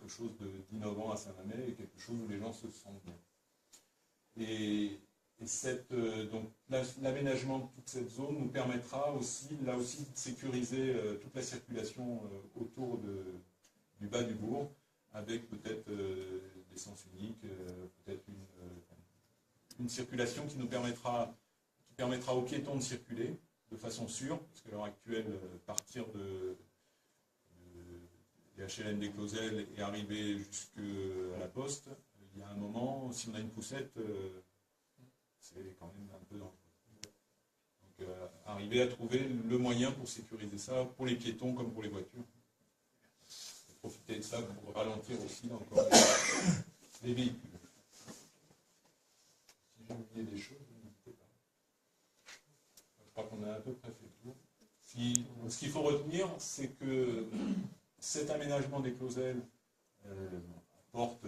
chose d'innovant à Saint-Mamet et quelque chose où les gens se sentent bien. Et donc l'aménagement de toute cette zone nous permettra aussi, là aussi, de sécuriser toute la circulation autour du bas du bourg, avec peut-être des sens uniques, peut-être une circulation qui permettra aux piétons de circuler de façon sûre, parce qu'à l'heure actuelle, partir des HLM des Clausels et arriver jusqu'à la poste, il y a un moment, si on a une poussette, c'est quand même un peu dangereux. Donc arriver à trouver le moyen pour sécuriser ça, pour les piétons comme pour les voitures. Profiter de ça pour ralentir aussi encore les véhicules. Si j'ai oublié des choses, n'hésitez pas. Je crois qu'on a à peu près fait le tour. Ce qu'il faut retenir, c'est que cet aménagement des Clausels apporte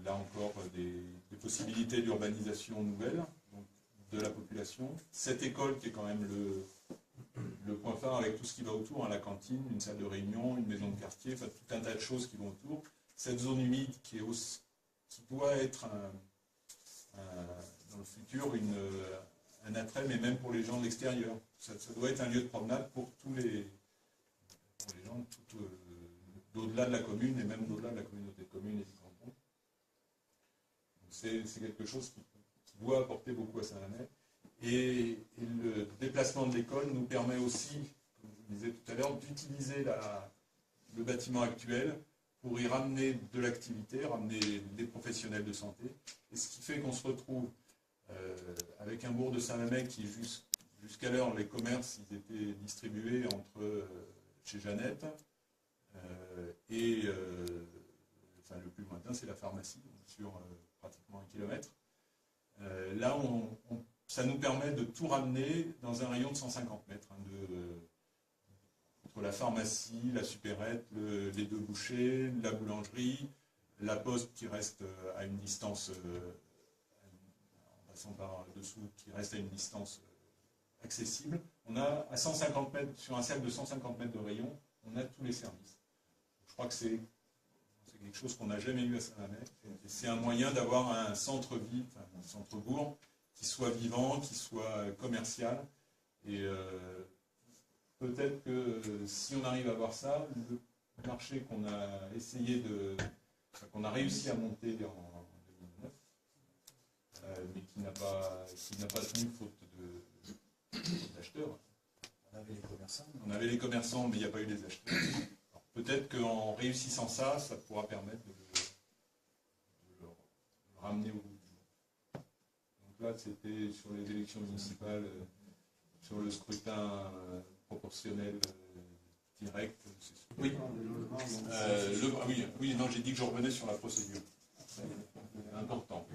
là encore des possibilités d'urbanisation nouvelles donc, de la population. Cette école qui est quand même le point phare avec tout ce qui va autour, hein, la cantine, une salle de réunion, une maison de quartier, enfin, tout un tas de choses qui vont autour. Cette zone humide qui doit être dans le futur un attrait, mais même pour les gens de l'extérieur. Ça doit être un lieu de promenade pour les gens d'au-delà de la commune et même d'au-delà de la communauté de communes et du canton. C'est quelque chose qui doit apporter beaucoup à Saint-Mamet. Et le déplacement de l'école nous permet aussi, comme je vous disais tout à l'heure, d'utiliser le bâtiment actuel pour y ramener de l'activité, ramener des professionnels de santé. Et ce qui fait qu'on se retrouve avec un bourg de Saint-Mamet qui, jusqu'à l'heure, les commerces ils étaient distribués entre chez Jeannette et le plus lointain, c'est la pharmacie, sur pratiquement 1 kilomètre. Là, ça nous permet de tout ramener dans un rayon de 150 mètres, hein, entre la pharmacie, la supérette, les deux bouchers, la boulangerie, la poste qui reste à une distance, en passant par dessous, qui reste à une distance accessible. On a à 150 mètres, sur un cercle de 150 mètres de rayon, on a tous les services. Je crois que c'est quelque chose qu'on n'a jamais eu à Saint-Mamet. C'est un moyen d'avoir un centre-ville, un centre-bourg, qui soit vivant, qui soit commercial. Et peut-être que si on arrive à voir ça, le marché qu'on a qu'on a réussi à monter en 2009, mais qui n'a pas tenu faute d'acheteurs. On avait les commerçants, mais il n'y a pas eu les acheteurs. Peut-être qu'en réussissant ça, ça pourra permettre de le ramener au bout du jour. Donc là, c'était sur les élections municipales, sur le scrutin proportionnel direct. Oui. Oui, non, j'ai dit que je revenais sur la procédure. C'est important.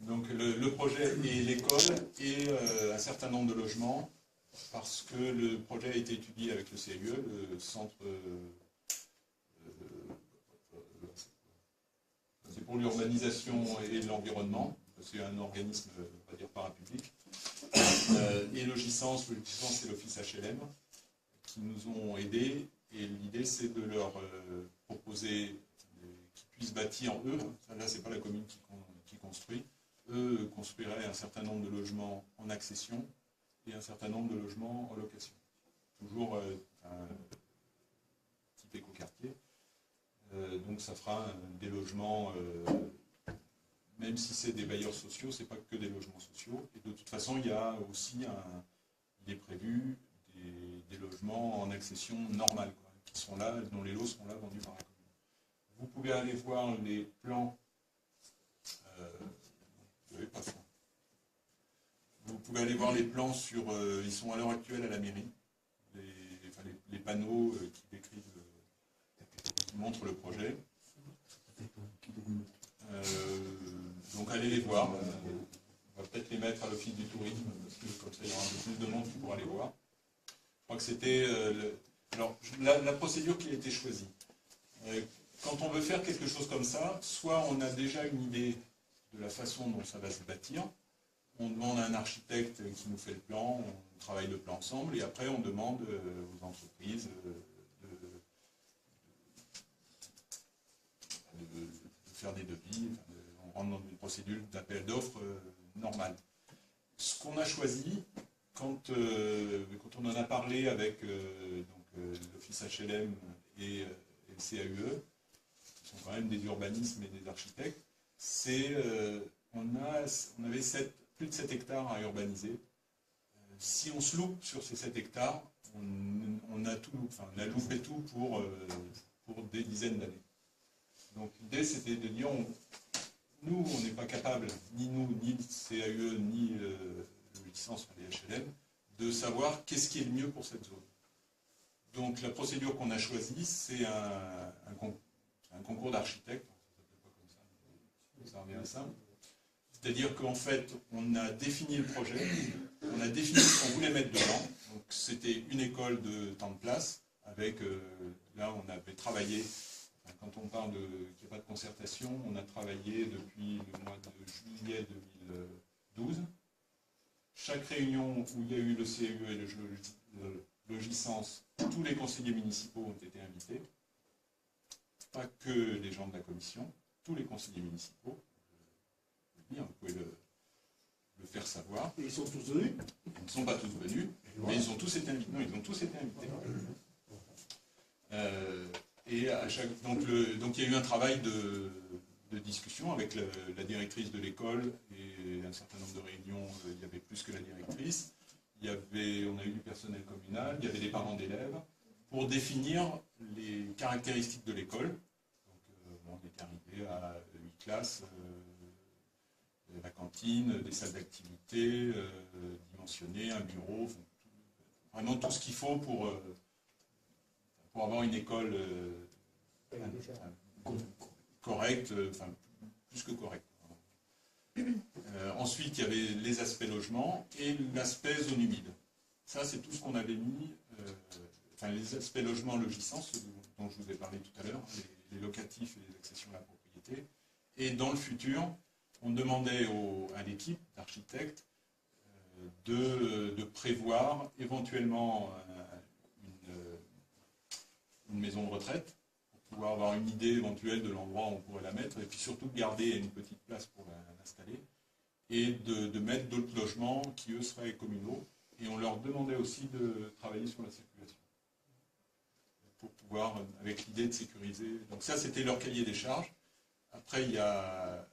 Donc le projet est l'école et un certain nombre de logements, parce que le projet a été étudié avec le CIE, le centre... c'est pour l'urbanisation et l'environnement, c'est un organisme, on va dire, parapublic. Et Logisens, c'est l'office HLM, qui nous ont aidés, et l'idée c'est de leur proposer qu'ils puissent bâtir eux, là c'est pas la commune qui construit, eux construiraient un certain nombre de logements en accession et un certain nombre de logements en location. Toujours un type écoquartier. Donc ça fera des logements, même si c'est des bailleurs sociaux, c'est pas que des logements sociaux. Et de toute façon, il y a aussi il est prévu des logements en accession normale, quoi, qui sont là, dont les lots seront là vendus par la commune. Vous pouvez aller voir les plans. Vous pouvez aller voir les plans ils sont à l'heure actuelle à la mairie. Les panneaux qui décrivent. Qui montre le projet. Donc allez les voir. On va peut-être les mettre à l'office du tourisme, parce que comme ça il y aura un peu plus de monde qui pourra les voir. Je crois que c'était la procédure qui a été choisie. Quand on veut faire quelque chose comme ça, soit on a déjà une idée de la façon dont ça va se bâtir, on demande à un architecte qui nous fait le plan, on travaille le plan ensemble, et après on demande aux entreprises faire des devis, on rentre dans une procédure d'appel d'offres normale. Ce qu'on a choisi, quand on en a parlé avec l'Office HLM et le CAUE, qui sont quand même des urbanismes et des architectes, c'est on avait plus de 7 hectares à urbaniser. Si on se loupe sur ces 7 hectares, on a loupé tout pour des dizaines d'années. Donc l'idée, c'était de dire, nous, on n'est pas capable, ni nous, ni le CAUE, ni le licence, les HLM, de savoir qu'est-ce qui est le mieux pour cette zone. Donc la procédure qu'on a choisie, c'est un concours d'architectes, ça s'appelle pas comme ça, mais ça revient à ça. C'est-à-dire qu'en fait, on a défini le projet, on a défini ce qu'on voulait mettre dedans. Donc c'était une école de temps de place, avec, là on avait travaillé, quand on parle qu'il n'y a pas de concertation, on a travaillé depuis le mois de juillet 2012. Chaque réunion où il y a eu le CAUE et le Logicense, tous les conseillers municipaux ont été invités. Pas que les gens de la commission, tous les conseillers municipaux. Vous pouvez le faire savoir. Et ils sont tous venus? Ils ne sont pas tous venus, mais ils ont tous été invités. Non, ils ont tous été invités. Donc il y a eu un travail de discussion avec la directrice de l'école et un certain nombre de réunions, il y avait plus que la directrice. On a eu du personnel communal, il y avait des parents d'élèves, pour définir les caractéristiques de l'école. Donc on était arrivé à 8 classes, la cantine, des salles d'activité, dimensionnées, un bureau, vraiment tout ce qu'il faut pour avoir une école correcte, enfin plus que correcte. Ensuite, il y avait les aspects logement et l'aspect zone humide. Ça, c'est tout ce qu'on avait mis, les aspects logement, logissance, dont je vous ai parlé tout à l'heure, les locatifs et les accessions à la propriété. Et dans le futur, on demandait à l'équipe d'architectes de prévoir éventuellement une maison de retraite, pour pouvoir avoir une idée éventuelle de l'endroit où on pourrait la mettre, et puis surtout de garder une petite place pour l'installer, et de mettre d'autres logements qui, eux, seraient communaux. Et on leur demandait aussi de travailler sur la circulation, pour pouvoir, avec l'idée de sécuriser. Donc ça, c'était leur cahier des charges. Après, il y a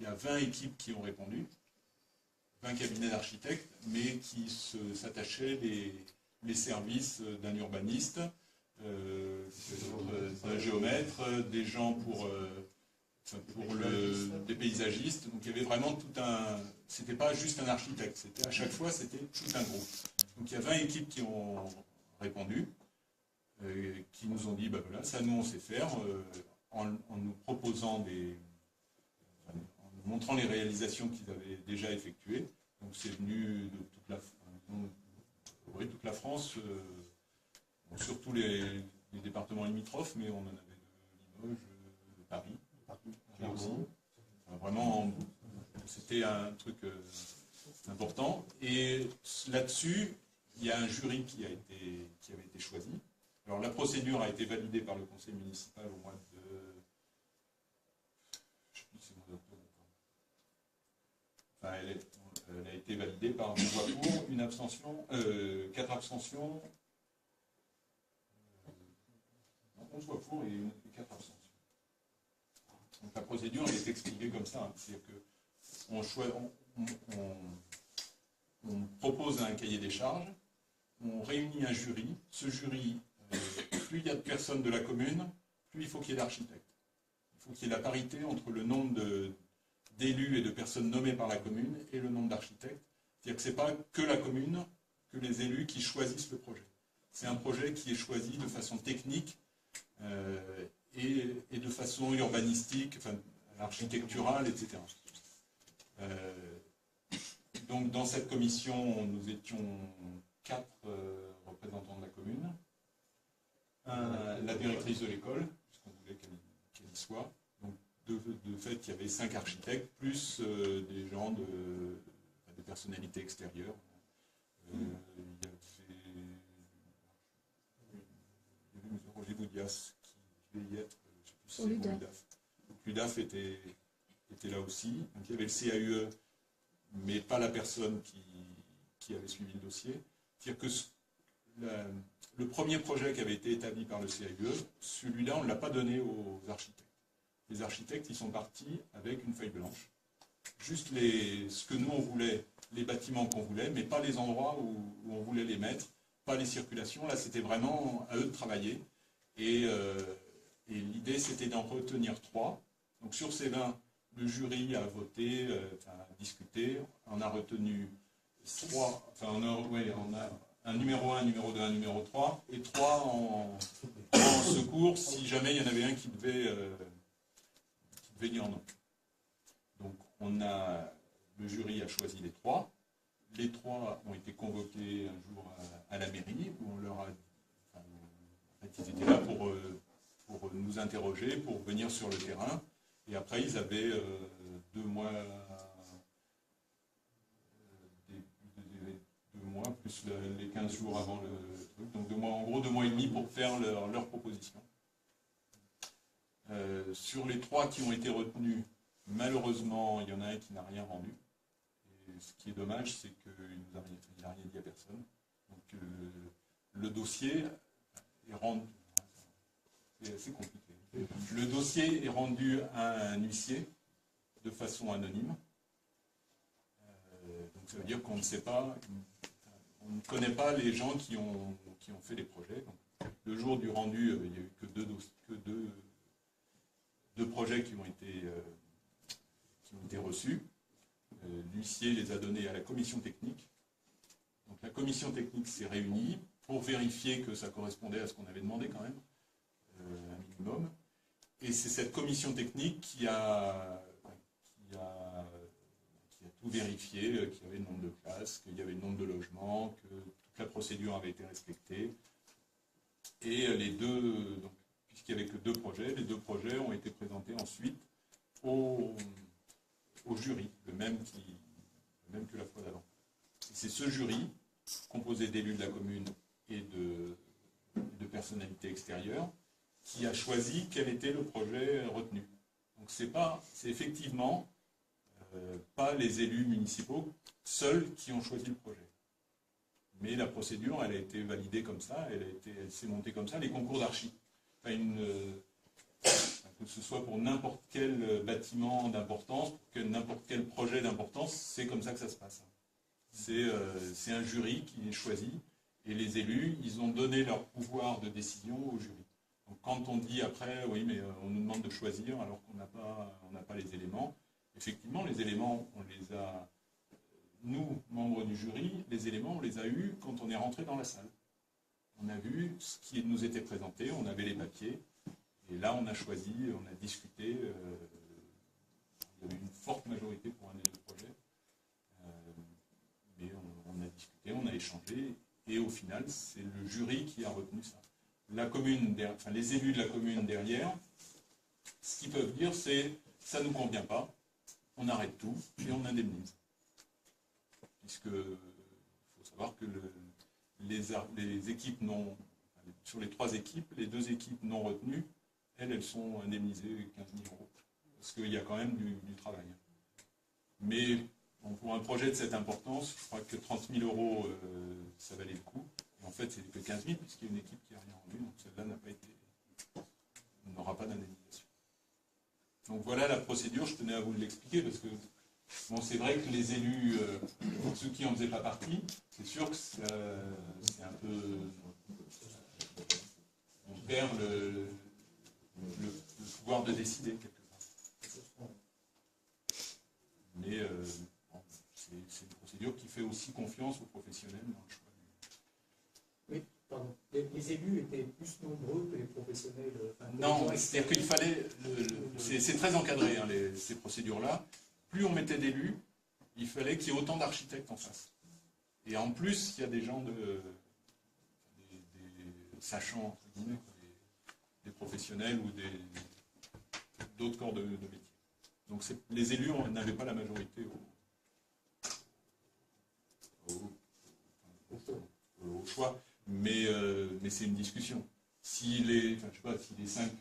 20 équipes qui ont répondu, 20 cabinets d'architectes, mais qui s'attachaient les services d'un urbaniste, d'un géomètre, des gens des paysagistes. Donc il y avait vraiment tout un... C'était pas juste un architecte, à chaque fois c'était tout un groupe. Donc il y a 20 équipes qui ont répondu, qui nous ont dit, ben voilà, ça nous on sait faire, en nous proposant en nous montrant les réalisations qu'ils avaient déjà effectuées. Donc c'est venu de toute la France, surtout les départements limitrophes, mais on en avait de Limoges, de Paris, aussi. Enfin, vraiment, c'était un truc important. Et là-dessus, il y a un jury qui avait été choisi. Alors la procédure a été validée par le conseil municipal au mois de... Je ne sais plus si c'est le mois d'octobre. Enfin, elle a été validée par une voix pour, une abstention, 4 abstentions, 11 voix pour et 4 abstentions. Donc la procédure elle est expliquée comme ça, c'est-à-dire qu'on propose un cahier des charges, on réunit un jury, ce jury, plus il y a de personnes de la commune, plus il faut qu'il y ait d'architectes. Il faut qu'il y ait la parité entre le nombre d'élus et de personnes nommées par la commune et le nombre d'architectes. C'est-à-dire que ce n'est pas que la commune, que les élus qui choisissent le projet. C'est un projet qui est choisi de façon technique et de façon urbanistique, enfin, architecturale, etc. Donc dans cette commission, nous étions 4 représentants de la commune, la directrice de l'école, puisqu'on voulait qu'elle y soit. Donc de fait, il y avait 5 architectes, plus des gens des personnalités extérieures. Il y avait Roger Boudias qui devait y être, je ne sais plus si c'est pour l'UDAF. Donc l'UDAF était là aussi. Donc, il y avait le CAUE, mais pas la personne qui avait suivi le dossier. C'est-à-dire que le premier projet qui avait été établi par le CAUE, celui-là, on ne l'a pas donné aux architectes. Les architectes, ils sont partis avec une feuille blanche. Juste ce que nous, on voulait, les bâtiments qu'on voulait, mais pas les endroits où on voulait les mettre, pas les circulations. Là, c'était vraiment à eux de travailler. Et l'idée, c'était d'en retenir 3. Donc, sur ces 20, le jury a voté, a discuté. On a retenu 3, enfin, on a un numéro 1, un numéro 2, un numéro 3, et 3 en secours, si jamais il y en avait un qui devait dire non. Donc, le jury a choisi les 3. Les 3 ont été convoqués un jour à la mairie, où on leur a dit, en fait, ils étaient là pour nous interroger, pour venir sur le terrain. Et après, ils avaient 2 mois, plus les 15 jours avant le truc. Donc, 2 mois, en gros, 2 mois et demi pour faire leur proposition. Sur les 3 qui ont été retenus, malheureusement, il y en a un qui n'a rien rendu. Et ce qui est dommage, c'est qu'il n'a rien dit à personne. Donc, le dossier est rendu. C'est assez compliqué. Le dossier est rendu à un huissier de façon anonyme. Donc, ça veut dire qu'on ne sait pas, on ne connaît pas les gens qui ont fait les projets. Donc, le jour du rendu, il n'y a eu que deux projets qui ont été reçus. L'huissier les a donnés à la commission technique. Donc la commission technique s'est réunie pour vérifier que ça correspondait à ce qu'on avait demandé quand même, un minimum. Et c'est cette commission technique qui a tout vérifié, qu'il y avait le nombre de classes, qu'il y avait le nombre de logements, que toute la procédure avait été respectée. Et donc, puisqu'il n'y avait que 2 projets, les 2 projets ont été présentés ensuite au jury, le même que la fois d'avant. C'est ce jury, composé d'élus de la commune et de personnalités extérieures, qui a choisi quel était le projet retenu. Donc c'est effectivement pas les élus municipaux seuls qui ont choisi le projet. Mais la procédure, elle a été validée comme ça, elle s'est montée comme ça, les concours d'archi. Enfin, que ce soit pour n'importe quel bâtiment d'importance, pour n'importe quel projet d'importance, c'est comme ça que ça se passe. C'est un jury qui est choisi, et les élus, ils ont donné leur pouvoir de décision au jury. Donc quand on dit après, oui, mais on nous demande de choisir alors qu'on n'a pas les éléments, effectivement, les éléments, on les a, nous, membres du jury, les éléments, on les a eus quand on est rentré dans la salle. On a vu ce qui nous était présenté, on avait les papiers, et là, on a choisi, on a discuté. Il y avait une forte majorité pour un des 2 projets. Mais on a discuté, on a échangé. Et au final, c'est le jury qui a retenu ça. La commune, les élus de la commune derrière, ce qu'ils peuvent dire, c'est ça ne nous convient pas, on arrête tout et on indemnise. Puisque il faut savoir que les équipes sur les 3 équipes, les 2 équipes non retenues, elles sont indemnisées 15 000 €. Parce qu'il y a quand même du travail. Mais bon, pour un projet de cette importance, je crois que 30 000 €, ça valait le coup. Et en fait, c'est que 15 000, puisqu'il y a une équipe qui n'a rien rendu, donc celle-là n'aura pas d'indemnisation. Donc voilà la procédure, je tenais à vous l'expliquer, parce que bon, c'est vrai que les élus, ceux qui n'en faisaient pas partie, c'est sûr que c'est un peu... on perd le pouvoir de décider quelque part. Mais bon, c'est une procédure qui fait aussi confiance aux professionnels dans le choix. Oui, pardon. Les élus étaient plus nombreux que les professionnels. Non, c'est-à-dire qu'il fallait... c'est très encadré, hein, ces procédures-là. Plus on mettait d'élus, il fallait qu'il y ait autant d'architectes en face. Et en plus, il y a des gens des sachants, entre guillemets, des professionnels ou d'autres corps de métier. Donc les élus n'avaient pas la majorité au choix, mais c'est une discussion. Si les 5,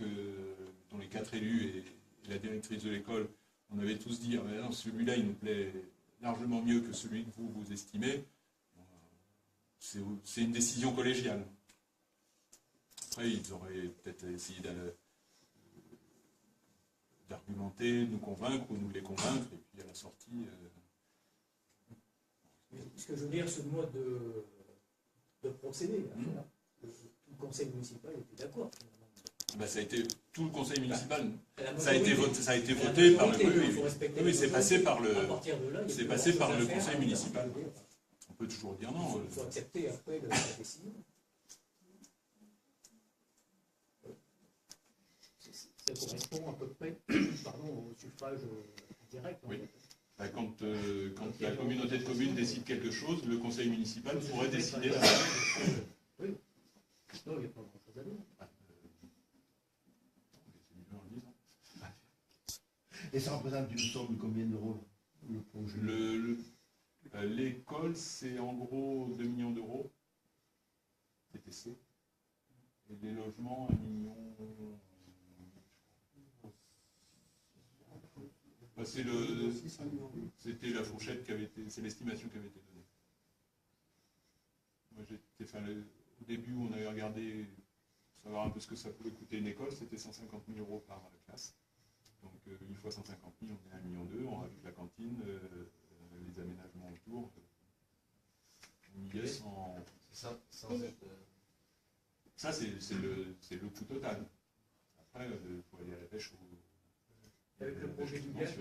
dont les 4 élus et la directrice de l'école, on avait tous dit, ah, non, celui-là, il nous plaît largement mieux que celui que vous estimez. C'est une décision collégiale. Après, ils auraient peut-être essayé d'argumenter, de nous convaincre ou nous les convaincre, et puis à la sortie... Mais ce que je veux dire, ce mode de procédé, là, tout le conseil municipal était d'accord. Ben, ça a été tout le conseil municipal. Ça a été voté par le. Oui, c'est passé par le. C'est passé par le conseil municipal. On peut toujours dire non. Il faut accepter après la décision. Ça correspond à peu près au suffrage direct. Oui. Ben, quand la communauté de communes décide quelque chose, le conseil municipal pourrait décider. Oui. Non, il n'y a pas grand-chose à dire. Et ça représente une somme de combien d'euros, le projet? L'école, c'est en gros 2 millions d'euros, TTC. Et les logements, 1 million. Bah, c'était la fourchette qui avait été, c'est l'estimation qui avait été donnée. Moi, au début, on avait regardé, pour savoir un peu ce que ça pouvait coûter une école, c'était 150 000 euros par classe. Donc, une fois 150 000, on est à 1,2 million, on rajoute la cantine, les aménagements autour. On y est sans... Ça, c'est le coût total. Après, il faut aller à la pêche Avec le projet du gaz,